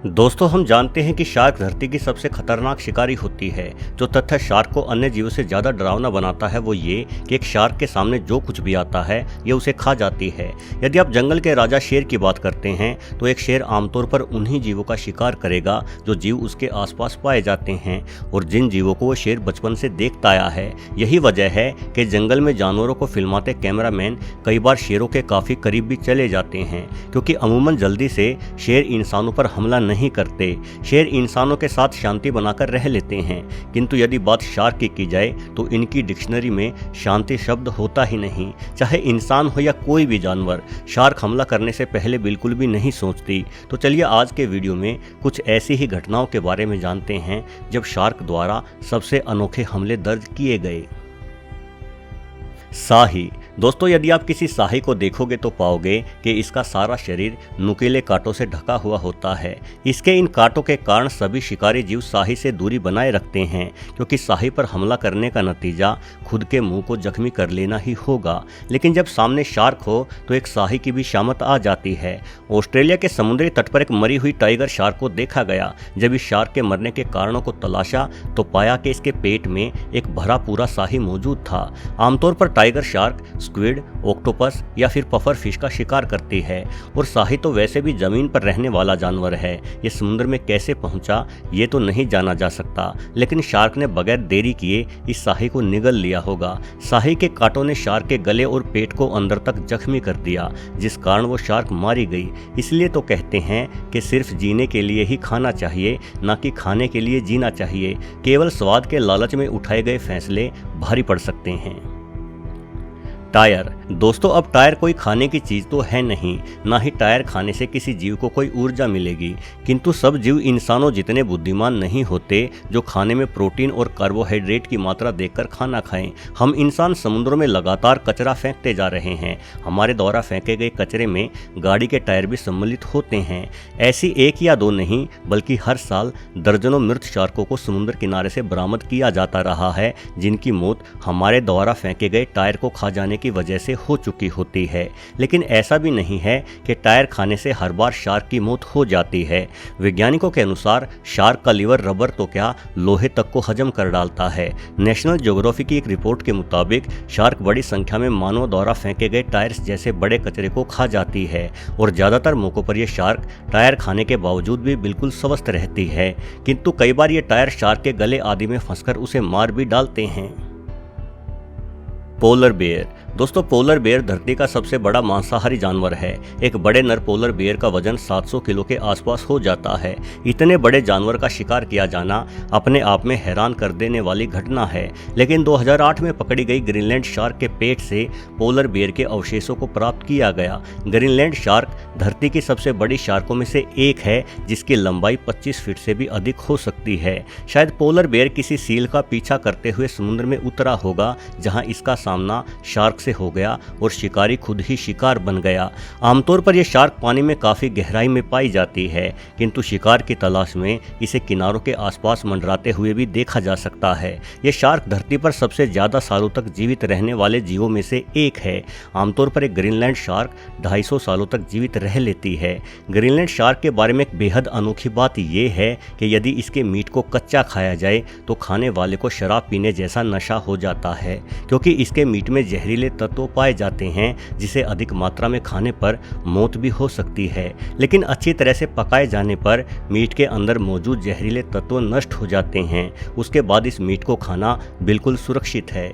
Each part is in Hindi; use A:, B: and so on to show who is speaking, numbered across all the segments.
A: दोस्तों, हम जानते हैं कि शार्क धरती की सबसे खतरनाक शिकारी होती है। जो तथ्य शार्क को अन्य जीवों से ज़्यादा डरावना बनाता है वो ये कि एक शार्क के सामने जो कुछ भी आता है ये उसे खा जाती है। यदि आप जंगल के राजा शेर की बात करते हैं तो एक शेर आमतौर पर उन्हीं जीवों का शिकार करेगा जो जीव उसके आसपास पाए जाते हैं और जिन जीवों को वो शेर बचपन से देखता आया है। यही वजह है कि जंगल में जानवरों को फिल्माते कैमरामैन कई बार शेरों के काफ़ी करीब भी चले जाते हैं, क्योंकि अमूमन जल्दी से शेर इंसानों पर हमला नहीं करते। शेर इंसानों के साथ शांति बनाकर रह लेते हैं, किंतु यदि बात शार्क की जाए तो इनकी डिक्शनरी में शांति शब्द होता ही नहीं। चाहे इंसान हो या कोई भी जानवर, शार्क हमला करने से पहले बिल्कुल भी नहीं सोचती। तो चलिए आज के वीडियो में कुछ ऐसी ही घटनाओं के बारे में जानते हैं जब शार्क द्वारा सबसे अनोखे हमले दर्ज किए गए। साही। दोस्तों, यदि आप किसी साही को देखोगे तो पाओगे कि इसका सारा शरीर नुकीले कांटों से ढका हुआ होता है। इसके इन कांटों के कारण सभी शिकारी जीव साही से दूरी बनाए रखते हैं, क्योंकि साही पर हमला करने का नतीजा खुद के मुंह को जख्मी कर लेना ही होगा। लेकिन जब सामने शार्क हो तो एक साही की भी शामत आ जाती है। ऑस्ट्रेलिया के समुद्री तट पर एक मरी हुई टाइगर शार्क को देखा गया। जब इस शार्क के मरने के कारणों को तलाशा तो पाया कि इसके पेट में एक भरा पूरा साही मौजूद था। आमतौर पर टाइगर शार्क स्क्विड, ऑक्टोपस या फिर पफर फिश का शिकार करती है, और साही तो वैसे भी जमीन पर रहने वाला जानवर है। ये समुद्र में कैसे पहुंचा ये तो नहीं जाना जा सकता, लेकिन शार्क ने बगैर देरी किए इस साही को निगल लिया होगा। साही के कांटों ने शार्क के गले और पेट को अंदर तक जख्मी कर दिया, जिस कारण वो शार्क मारी गई। इसलिए तो कहते हैं कि सिर्फ जीने के लिए ही खाना चाहिए, ना कि खाने के लिए जीना चाहिए। केवल स्वाद के लालच में उठाए गए फैसले भारी पड़ सकते हैं। टायर। दोस्तों, अब टायर कोई खाने की चीज़ तो है नहीं, ना ही टायर खाने से किसी जीव को कोई ऊर्जा मिलेगी। किंतु सब जीव इंसानों जितने बुद्धिमान नहीं होते जो खाने में प्रोटीन और कार्बोहाइड्रेट की मात्रा देखकर खाना खाएं। हम इंसान समुद्रों में लगातार कचरा फेंकते जा रहे हैं। हमारे द्वारा फेंके गए कचरे में गाड़ी के टायर भी सम्मिलित होते हैं। ऐसी एक या दो नहीं बल्कि हर साल दर्जनों मृत शार्कों को समुद्र किनारे से बरामद किया जाता रहा है, जिनकी मौत हमारे द्वारा फेंके गए टायर को खा जाने की वजह से हो चुकी होती है। लेकिन ऐसा भी नहीं है कि टायर खाने से हर बार शार्क की मौत हो जाती है। वैज्ञानिकों के अनुसार शार्क का लीवर रबर तो क्या, लोहे तक को हजम कर डालता है। नेशनल ज्योग्राफी की एक रिपोर्ट के मुताबिक शार्क बड़ी संख्या में मानव द्वारा फेंके गए टायर्स जैसे बड़े कचरे को खा जाती है, और ज्यादातर मौकों पर यह शार्क टायर खाने के बावजूद भी बिल्कुल स्वस्थ रहती है। किंतु कई बार ये टायर शार्क के गले आदि में फंसकर उसे मार भी डालते हैं। Polar bear. दोस्तों, पोलर बेयर धरती का सबसे बड़ा मांसाहारी जानवर है। एक बड़े नर पोलर बेयर का वजन 700 किलो के आसपास हो जाता है। इतने बड़े जानवर का शिकार किया जाना अपने आप में हैरान कर देने वाली घटना है। लेकिन 2008 में पकड़ी गई ग्रीनलैंड शार्क के पेट से पोलर बेयर के अवशेषों को प्राप्त किया गया। ग्रीनलैंड शार्क धरती की सबसे बड़ी शार्कों में से एक है, जिसकी लंबाई 25 फीट से भी अधिक हो सकती है। शायद पोलर बेयर किसी सील का पीछा करते हुए समुद्र में उतरा होगा, जहां इसका सामना शार्क से हो गया और शिकारी खुद ही शिकार बन गया। आमतौर पर यह शार्क पानी में काफी गहराई में पाई जाती है, किंतु शिकार की तलाश में इसे किनारों के आसपास मंडराते हुए भी देखा जा सकता है। यह शार्क धरती पर सबसे ज्यादा सालों तक जीवित रहने वाले जीवों में से एक है। आमतौर पर एक ग्रीनलैंड शार्क 250 सालों तक जीवित रह लेती है। ग्रीनलैंड शार्क के बारे में एक बेहद अनोखी बात यह है कि यदि इसके मीट को कच्चा खाया जाए तो खाने वाले को शराब पीने जैसा नशा हो जाता है, क्योंकि इसके मीट में जहरीले तत्व पाए जाते हैं, जिसे अधिक मात्रा में खाने पर मौत भी हो सकती है। लेकिन अच्छी तरह से पकाए जाने पर मीट के अंदर मौजूद जहरीले तत्व नष्ट हो जाते हैं। उसके बाद इस मीट को खाना बिल्कुल सुरक्षित है।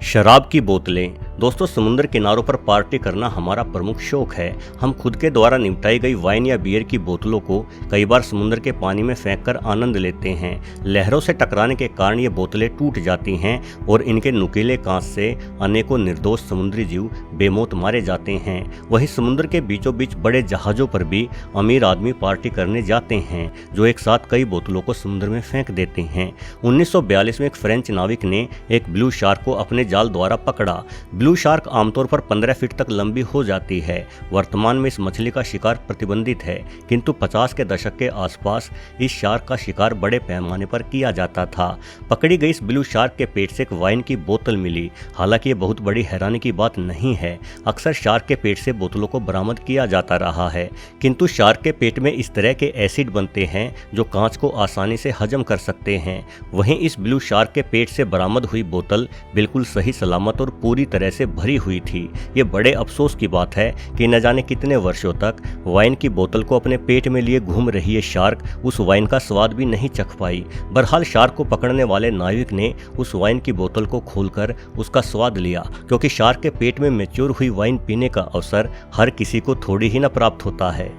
A: शराब की बोतलें। दोस्तों, समुद्र किनारों पर पार्टी करना हमारा प्रमुख शौक है। हम खुद के द्वारा निपटाई गई वाइन या बियर की बोतलों को कई बार समुद्र के पानी में फेंककर आनंद लेते हैं। लहरों से टकराने के कारण ये बोतलें टूट जाती हैं और इनके नुकीले कांच से अनेकों निर्दोष समुद्री जीव बेमौत मारे जाते हैं। वहीं समुद्र के बीचों बीच बड़े जहाज़ों पर भी अमीर आदमी पार्टी करने जाते हैं, जो एक साथ कई बोतलों को समुद्र में फेंक देते हैं। 1942 में एक फ्रेंच नाविक ने एक ब्लू शार्क को अपने जाल द्वारा पकड़ा। ब्लू शार्क आमतौर पर 15 फीट तक लंबी हो जाती है। वर्तमान में इस मछली का शिकार प्रतिबंधित है, किंतु 50 के दशक के आसपास इस शार्क का शिकार बड़े पैमाने पर किया जाता था। पकड़ी गई इस ब्लू शार्क के पेट से एक वाइन की बोतल मिली। हालांकि ये बहुत बड़ी हैरानी की बात नहीं है। अक्सर शार्क के पेट से बोतलों को बरामद किया जाता रहा है, किंतु शार्क के पेट में इस तरह के एसिड बनते हैं जो कांच को आसानी से हजम कर सकते हैं। वहीं इस ब्लू शार्क के पेट से बरामद हुई बोतल बिल्कुल सही सलामत और पूरी तरह से भरी हुई थी। ये बड़े अफसोस की बात है कि न जाने कितने वर्षों तक वाइन की बोतल को अपने पेट में लिए घूम रही ये शार्क उस वाइन का स्वाद भी नहीं चख पाई। बहरहाल शार्क को पकड़ने वाले नाविक ने उस वाइन की बोतल को खोलकर उसका स्वाद लिया, क्योंकि शार्क के पेट में मैच्योर हुई वाइन पीने का अवसर हर किसी को थोड़ी ही न प्राप्त होता है।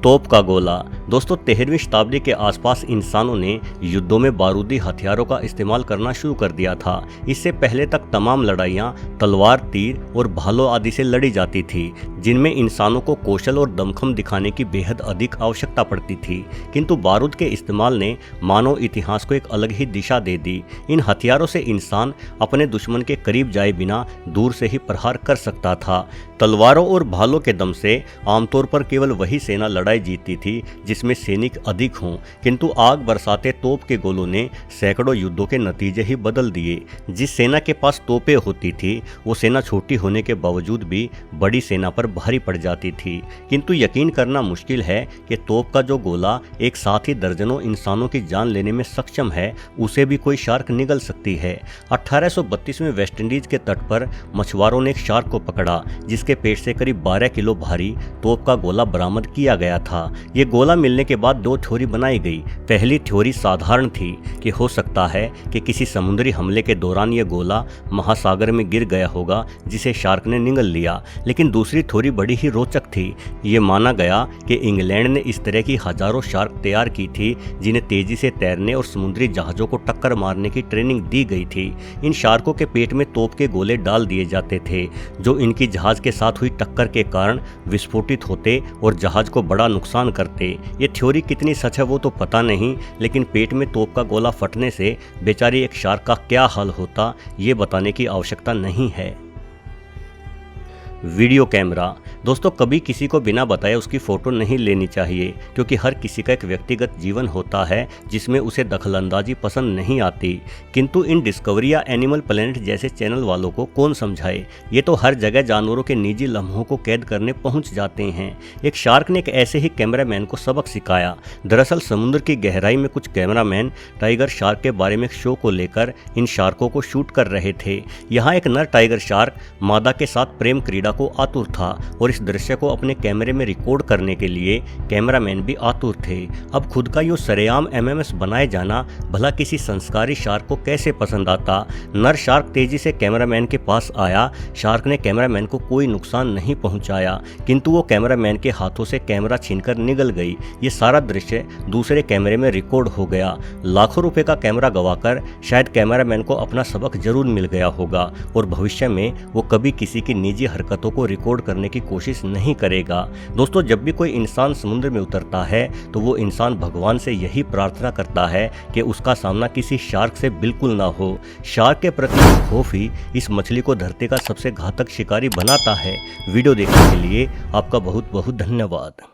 A: तोप का गोला। दोस्तों, 13वीं शताब्दी के आसपास इंसानों ने युद्धों में बारूदी हथियारों का इस्तेमाल करना शुरू कर दिया था। इससे पहले तक तमाम लड़ाइयाँ तलवार, तीर और भालों आदि से लड़ी जाती थी, जिनमें इंसानों को कौशल और दमखम दिखाने की बेहद अधिक आवश्यकता पड़ती थी। किंतु बारूद के इस्तेमाल ने मानव इतिहास को एक अलग ही दिशा दे दी। इन हथियारों से इंसान अपने दुश्मन के करीब जाए बिना दूर से ही प्रहार कर सकता था। तलवारों और भालों के दम से आमतौर पर केवल वही सेना लड़ाई जीतती थी जिसमें सैनिक अधिक हों, किंतु आग बरसाते तोप के गोलों ने सैकड़ों युद्धों के नतीजे ही बदल दिए। जिस सेना के पास तोपें होती थी वो सेना छोटी होने के बावजूद भी बड़ी सेना पर भारी पड़ जाती थी। किंतु यकीन करना मुश्किल है कि तोप का जो गोला एक साथ ही दर्जनों इंसानों की जान लेने में सक्षम है, उसे भी कोई शार्क निगल सकती है। 1832 में वेस्ट इंडीज के तट पर मछुआरों ने एक शार्क को पकड़ा, जिसके पेट से करीब 12 किलो भारी तोप का गोला बरामद किया गया था। ये गोला मिलने के बाद दो थ्योरी बनाई गई। पहली थ्योरी साधारण थी कि हो सकता है कि किसी समुद्री हमले के दौरान ये गोला महासागर में गिर गया होगा, जिसे शार्क ने निगल लिया। लेकिन दूसरी थ्योरी बड़ी ही रोचक थी। ये माना गया कि इंग्लैंड ने इस तरह की हजारों शार्क तैयार की थी, जिन्हें तेजी से तैरने और समुद्री जहाजों को टक्कर मारने की ट्रेनिंग दी गई थी। इन शार्कों के पेट में तोप के गोले डाल दिए जाते थे, जो इनकी जहाज के साथ हुई टक्कर के कारण विस्फोटित होते और जहाज को बड़ा नुकसान करते। ये थ्योरी कितनी सच है वो तो पता नहीं, लेकिन पेट में तोप का गोला फटने से बेचारी एक शार्क का क्या हाल होता, ये बताने की आवश्यकता नहीं है। Video camera. दोस्तों, कभी किसी को बिना बताए उसकी फ़ोटो नहीं लेनी चाहिए, क्योंकि हर किसी का एक व्यक्तिगत जीवन होता है जिसमें उसे दखलंदाजी पसंद नहीं आती। किंतु इन डिस्कवरी या एनिमल प्लैनेट जैसे चैनल वालों को कौन समझाए। ये तो हर जगह जानवरों के निजी लम्हों को कैद करने पहुंच जाते हैं। एक शार्क ने एक ऐसे ही कैमरामैन को सबक सिखाया। दरअसल समुद्र की गहराई में कुछ कैमरामैन टाइगर शार्क के बारे में एक शो को लेकर इन शार्कों को शूट कर रहे थे। यहाँ एक नर टाइगर शार्क मादा के साथ प्रेम क्रीड़ा को आतुर था और इस दृश्य को अपने कैमरे में रिकॉर्ड करने के लिए कैमरामैन भी आतुर थे। अब खुद का यूं सरेआम एमएमएस बनाए जाना भला किसी संस्कारी शार्क को कैसे पसंद आता। नर शार्क तेजी से कैमरामैन के पास आया। शार्क ने कैमरामैन को कोई नुकसान नहीं पहुंचाया, किंतु वो कैमरामैन के हाथों से कैमरा छीनकर निगल गई। ये सारा दृश्य दूसरे कैमरे में रिकॉर्ड हो गया। लाखों रुपए का कैमरा गवाकर शायद कैमरामैन को अपना सबक जरूर मिल गया होगा और भविष्य में वो कभी किसी की निजी हरकतों को रिकॉर्ड करने की कोशिश नहीं करेगा। दोस्तों, जब भी कोई इंसान समुद्र में उतरता है तो वो इंसान भगवान से यही प्रार्थना करता है कि उसका सामना किसी शार्क से बिल्कुल ना हो। शार्क के प्रति खौफ ही इस मछली को धरती का सबसे घातक शिकारी बनाता है। वीडियो देखने के लिए आपका बहुत बहुत धन्यवाद।